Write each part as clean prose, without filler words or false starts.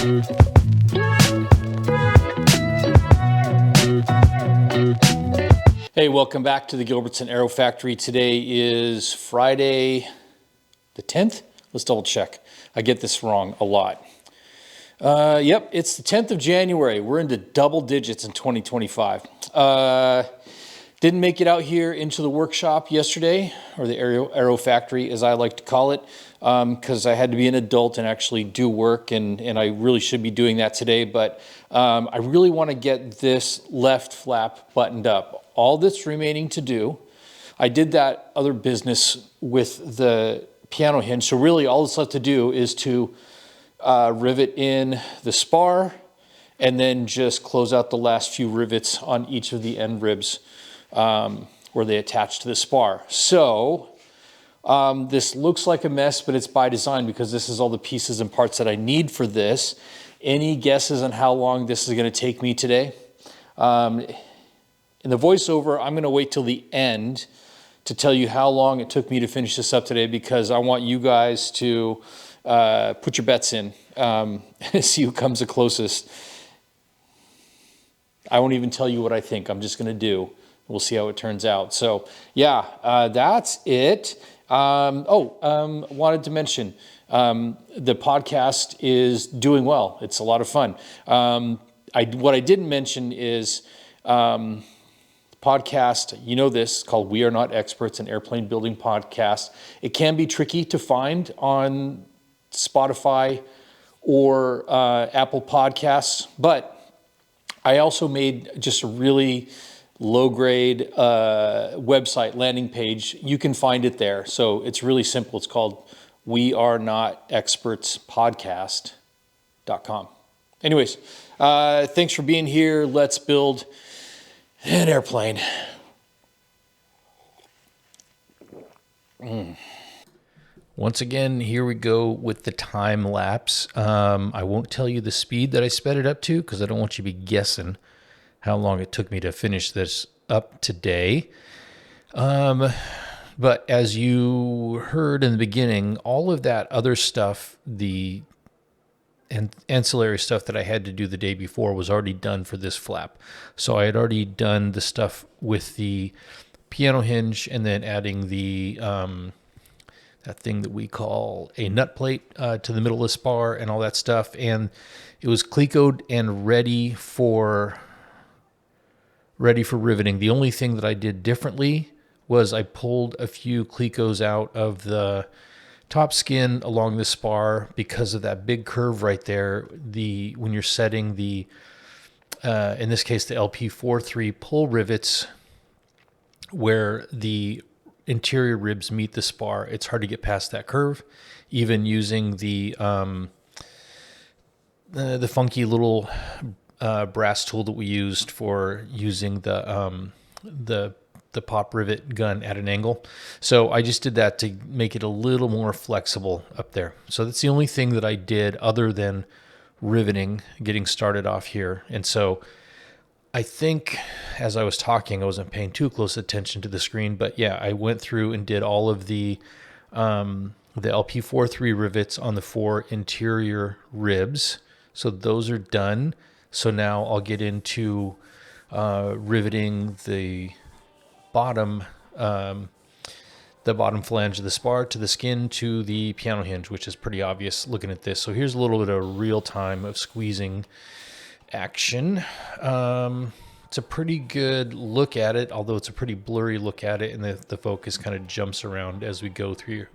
Hey, welcome back to the Gilbertson Aero Factory. Today is Friday the 10th. Let's double check. I get this wrong a lot. Yep, it's the 10th of January. We're into double digits in 2025. Didn't make it out here into the workshop yesterday, or the Aero Factory as I like to call it, because I had to be an adult and actually do work, and I really should be doing that today, but I really want to get this left flap buttoned up. All that's remaining to do, I did that other business with the piano hinge, so really all that's left to do is to rivet in the spar and then just close out the last few rivets on each of the end ribs where they attach to the spar. So this looks like a mess, but it's by design because this is all the pieces and parts that I need for this. Any guesses on how long this is going to take me today? In the voiceover, I'm going to wait till the end to tell you how long it took me to finish this up today, because I want you guys to put your bets in, see who comes the closest. I won't even tell you what I think. I'm just going to do. We'll see how it turns out. So yeah, that's it. Wanted to mention, the podcast is doing well. It's a lot of fun. What I didn't mention is, podcast, you know this, called We Are Not Experts, an airplane building podcast. It can be tricky to find on Spotify or Apple Podcasts, but I also made just a really low-grade website landing page. You can find it there. So it's really simple. It's called We Are Not Experts Podcast.com. Anyways, thanks for being here. Let's build an airplane. Once again, here we go with the time lapse. I won't tell you the speed that I sped it up to because I don't want you to be guessing how long it took me to finish this up today. But as you heard in the beginning, all of that other stuff, the ancillary stuff that I had to do the day before was already done for this flap. So I had already done the stuff with the piano hinge and then adding the that thing that we call a nut plate to the middle of the spar and all that stuff. And it was clecoed and ready for riveting. The only thing that I did differently was I pulled a few clecos out of the top skin along the spar because of that big curve right there. When you're setting the, in this case, the LP43 pull rivets where the interior ribs meet the spar, it's hard to get past that curve, even using the funky little brass tool that we used for using the pop rivet gun at an angle. So I just did that to make it a little more flexible up there. So that's the only thing that I did other than riveting, getting started off here. And so I think as I was talking, I wasn't paying too close attention to the screen, but yeah, I went through and did all of the LP43 rivets on the 4 interior ribs. So those are done. So now I'll get into riveting the bottom flange of the spar to the skin to the piano hinge, which is pretty obvious looking at this. So here's a little bit of real time of squeezing action. It's a pretty good look at it, although it's a pretty blurry look at it, and the focus kind of jumps around as we go through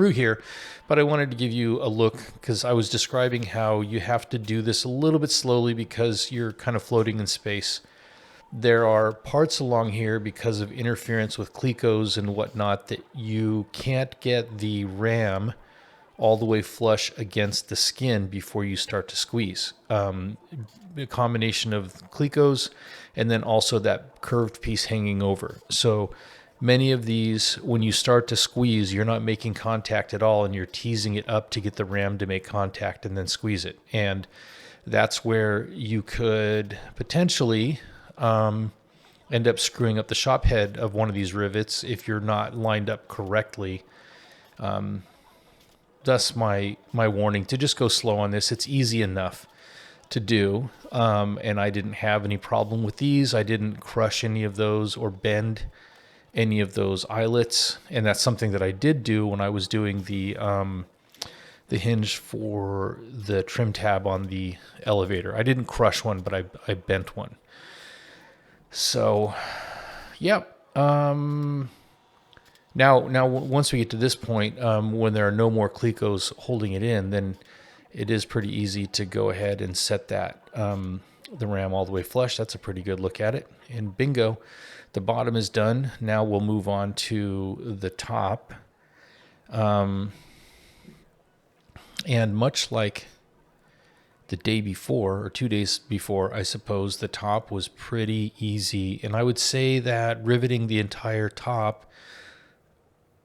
here. But I wanted to give you a look because I was describing how you have to do this a little bit slowly because you're kind of floating in space. There are parts along here because of interference with clecos and whatnot that you can't get the ram all the way flush against the skin before you start to squeeze. A combination of clecos and then also that curved piece hanging over. So many of these, when you start to squeeze, you're not making contact at all and you're teasing it up to get the ram to make contact and then squeeze it. And that's where you could potentially end up screwing up the shop head of one of these rivets if you're not lined up correctly. thus my warning to just go slow on this. It's easy enough to do, and I didn't have any problem with these. I didn't crush any of those or bend any of those eyelets, and that's something that I did do when I was doing the hinge for the trim tab on the elevator. I didn't crush one, but I bent one. So, yep. Now, once we get to this point, when there are no more clecos holding it in, then it is pretty easy to go ahead and set that the ram all the way flush. That's a pretty good look at it. And bingo, the bottom is done. Now we'll move on to the top. And much like the day before, or 2 days before, I suppose, the top was pretty easy. And I would say that riveting the entire top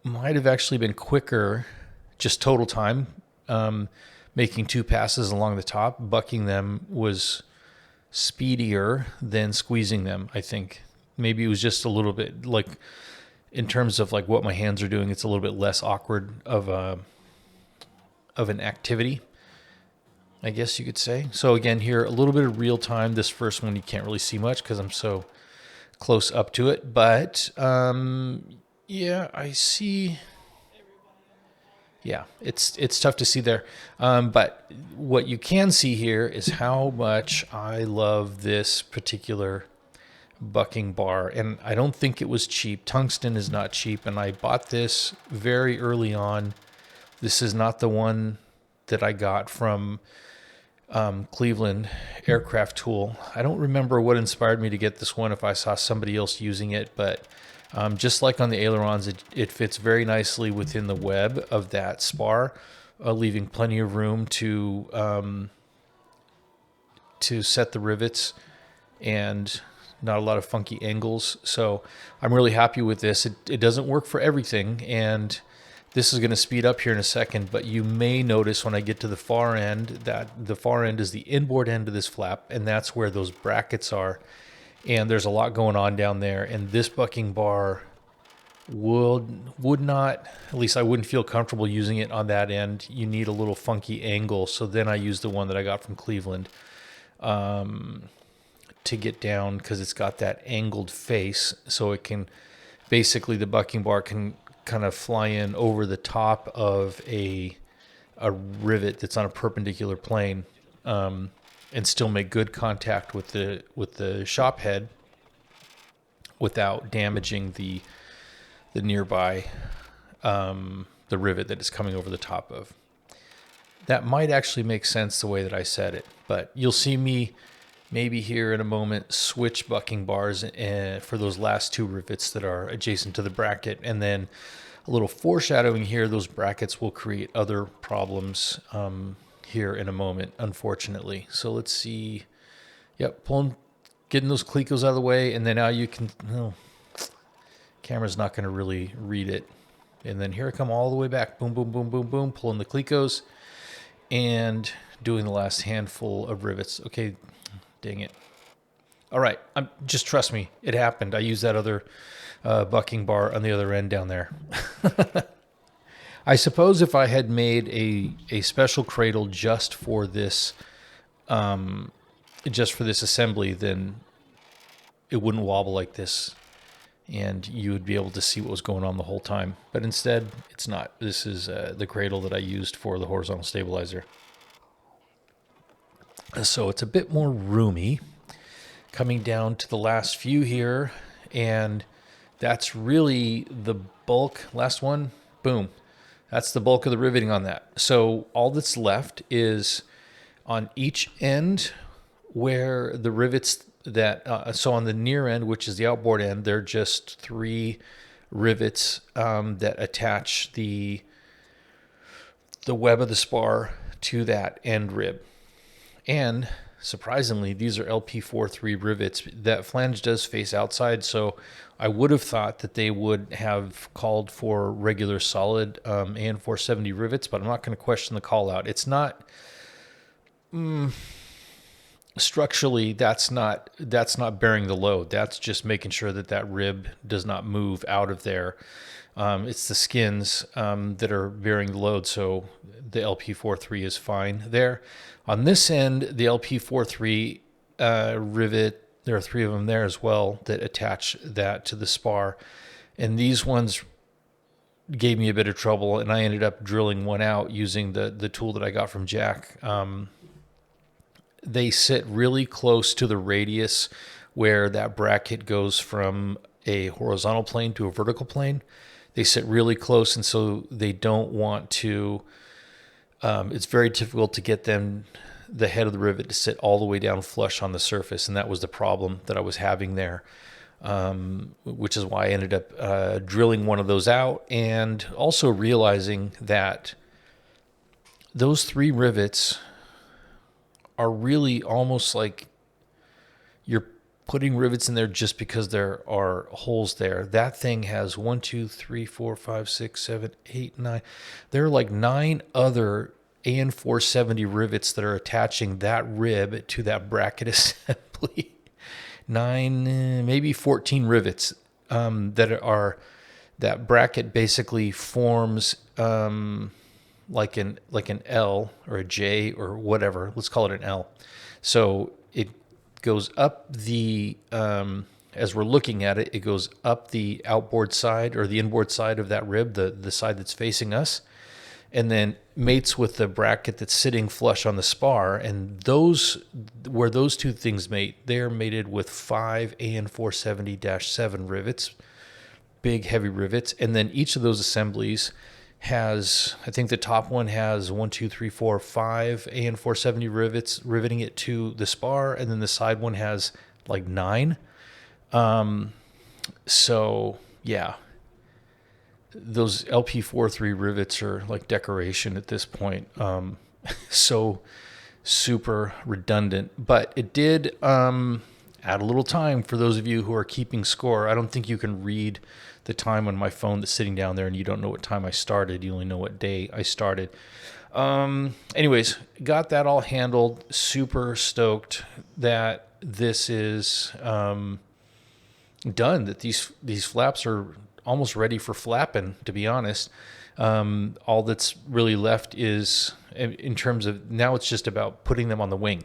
might have actually been quicker, just total time. Making 2 passes along the top, bucking them was speedier than squeezing them, I think. Maybe it was just a little bit, like, in terms of like what my hands are doing, it's a little bit less awkward of an activity, I guess you could say. So again, here, a little bit of real time. This first one, you can't really see much because I'm so close up to it. But yeah, I see. Yeah, it's tough to see there. But what you can see here is how much I love this particular bucking bar. And I don't think it was cheap. Tungsten is not cheap. And I bought this very early on. This is not the one that I got from Cleveland Aircraft Tool. I don't remember what inspired me to get this one, if I saw somebody else using it, but just like on the ailerons, it fits very nicely within the web of that spar, leaving plenty of room to set the rivets and not a lot of funky angles. So I'm really happy with this. It doesn't work for everything, and this is going to speed up here in a second, but you may notice when I get to the far end that the far end is the inboard end of this flap, and that's where those brackets are. And there's a lot going on down there, and this bucking bar would not, at least I wouldn't feel comfortable using it on that end. You need a little funky angle, so then I use the one that I got from Cleveland to get down, because it's got that angled face, so it can, basically the bucking bar can kind of fly in over the top of a rivet that's on a perpendicular plane, and still make good contact with the shop head without damaging the nearby the rivet that it's coming over the top of. That might actually make sense the way that I said it, but you'll see me maybe here in a moment switch bucking bars for those last 2 rivets that are adjacent to the bracket, and then a little foreshadowing here, those brackets will create other problems here in a moment, unfortunately. So let's see. Yep, getting those clecos out of the way, and then now you can, camera's not going to really read it. And then here I come all the way back, boom, boom, boom, boom, boom, pulling the clecos and doing the last handful of rivets. Okay, dang it. All right, just trust me, it happened. I used that other bucking bar on the other end down there. I suppose if I had made a special cradle just for this assembly, then it wouldn't wobble like this, and you would be able to see what was going on the whole time. But instead, it's not. This is the cradle that I used for the horizontal stabilizer. So it's a bit more roomy. Coming down to the last few here, and that's really the bulk. Last one, boom. That's the bulk of the riveting on that. So all that's left is on each end where the rivets that, so on the near end, which is the outboard end, they're just 3 rivets that attach the web of the spar to that end rib. And surprisingly, these are LP43 rivets. That flange does face outside, so I would have thought that they would have called for regular solid AN470 rivets, but I'm not going to question the call out. It's not structurally, that's not bearing the load. That's just making sure that that rib does not move out of there. It's the skins that are bearing the load, so the LP43 is fine there. On this end, the LP43 rivet, there are 3 of them there as well that attach that to the spar. And these ones gave me a bit of trouble, and I ended up drilling one out using the tool that I got from Jack. They sit really close to the radius where that bracket goes from a horizontal plane to a vertical plane. They sit really close, and so they don't want to, it's very difficult to get the head of the rivet to sit all the way down flush on the surface, and that was the problem that I was having there, which is why I ended up drilling one of those out, and also realizing that those 3 rivets are really almost like you're putting rivets in there just because there are holes there. That thing has 1, 2, 3, 4, 5, 6, 7, 8, 9. There are like 9 other AN470 rivets that are attaching that rib to that bracket assembly. 9, maybe 14 rivets that bracket basically forms like an L or a J or whatever. Let's call it an L. So it goes up the as we're looking at it, it goes up the outboard side or the inboard side of that rib, the side that's facing us, and then mates with the bracket that's sitting flush on the spar. And those, where those 2 things mate, they're mated with 5 AN470-7 rivets, big heavy rivets. And then each of those assemblies has, I think the top one has 1, 2, 3, 4, 5 AN470 rivets riveting it to the spar, and then the side one has like 9. So yeah, those LP43 rivets are like decoration at this point. So super redundant, but it did add a little time for those of you who are keeping score. I don't think you can read the time on my phone that's sitting down there and you don't know what time I started. You only know what day I started. Anyways, got that all handled. Super stoked that this is done, that these flaps are almost ready for flapping, to be honest. All that's really left is, in terms of, now it's just about putting them on the wing.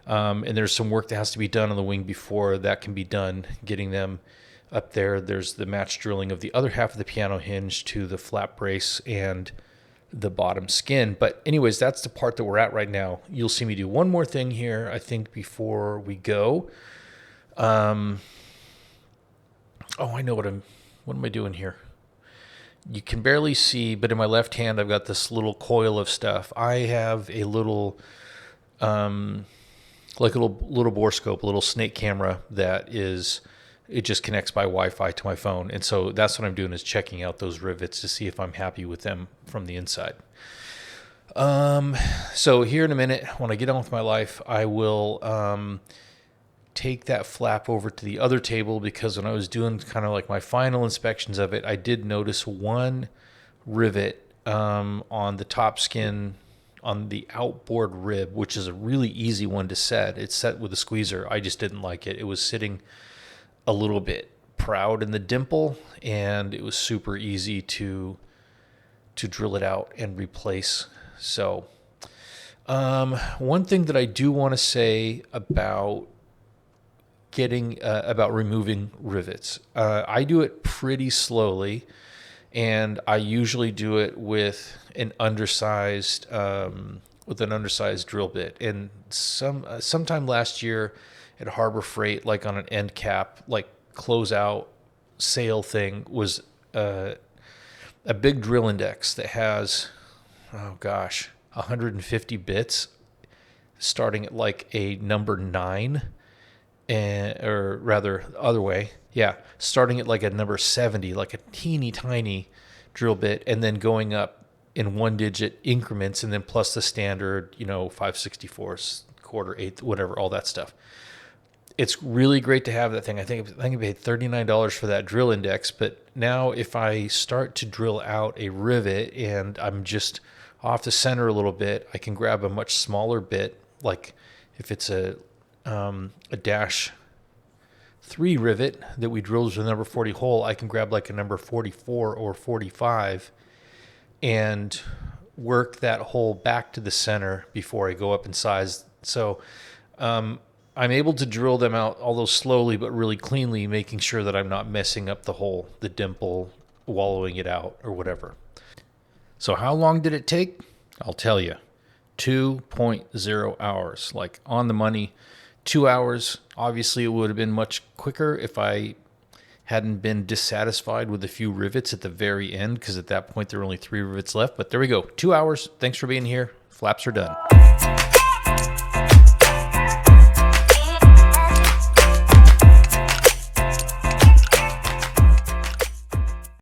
And there's some work that has to be done on the wing before that can be done, getting them up there. There's the match drilling of the other half of the piano hinge to the flap brace and the bottom skin. But anyways, that's the part that we're at right now. You'll see me do one more thing here, I think, before we go. Oh, I know what am I doing here? You can barely see, but in my left hand, I've got this little coil of stuff. I have a little, like a little borescope, a little snake camera that is, it just connects by Wi-Fi to my phone. And so that's what I'm doing, is checking out those rivets to see if I'm happy with them from the inside. So here in a minute, when I get on with my life, I will take that flap over to the other table, because when I was doing kind of like my final inspections of it, I did notice one rivet on the top skin on the outboard rib, which is a really easy one to set. It's set with a squeezer. I just didn't like it. It was sitting a little bit proud in the dimple, and it was super easy to drill it out and replace. So one thing that I do want to say about about removing rivets, I do it pretty slowly, and I usually do it with an undersized drill bit. And sometime last year at Harbor Freight, like on an end cap, like closeout sale thing, was a big drill index that has, 150 bits, starting at like a number 9. Or rather, the other way. Yeah, starting at like a number 70, like a teeny tiny drill bit, and then going up in 1-digit increments, and then plus the standard, 5/64, quarter, eighth, whatever, all that stuff. It's really great to have that thing. I think I paid $39 for that drill index, but now if I start to drill out a rivet and I'm just off the center a little bit, I can grab a much smaller bit, like if it's a dash 3 rivet that we drilled with a number 40 hole, I can grab like a number 44 or 45 and work that hole back to the center before I go up in size. So I'm able to drill them out, although slowly but really cleanly, making sure that I'm not messing up the hole, the dimple, wallowing it out or whatever. So how long did it take? I'll tell you, 2.0 hours, like on the money. 2 hours. Obviously, it would have been much quicker if I hadn't been dissatisfied with a few rivets at the very end, because at that point there were only 3 rivets left. But there we go. 2 hours. Thanks for being here. Flaps are done.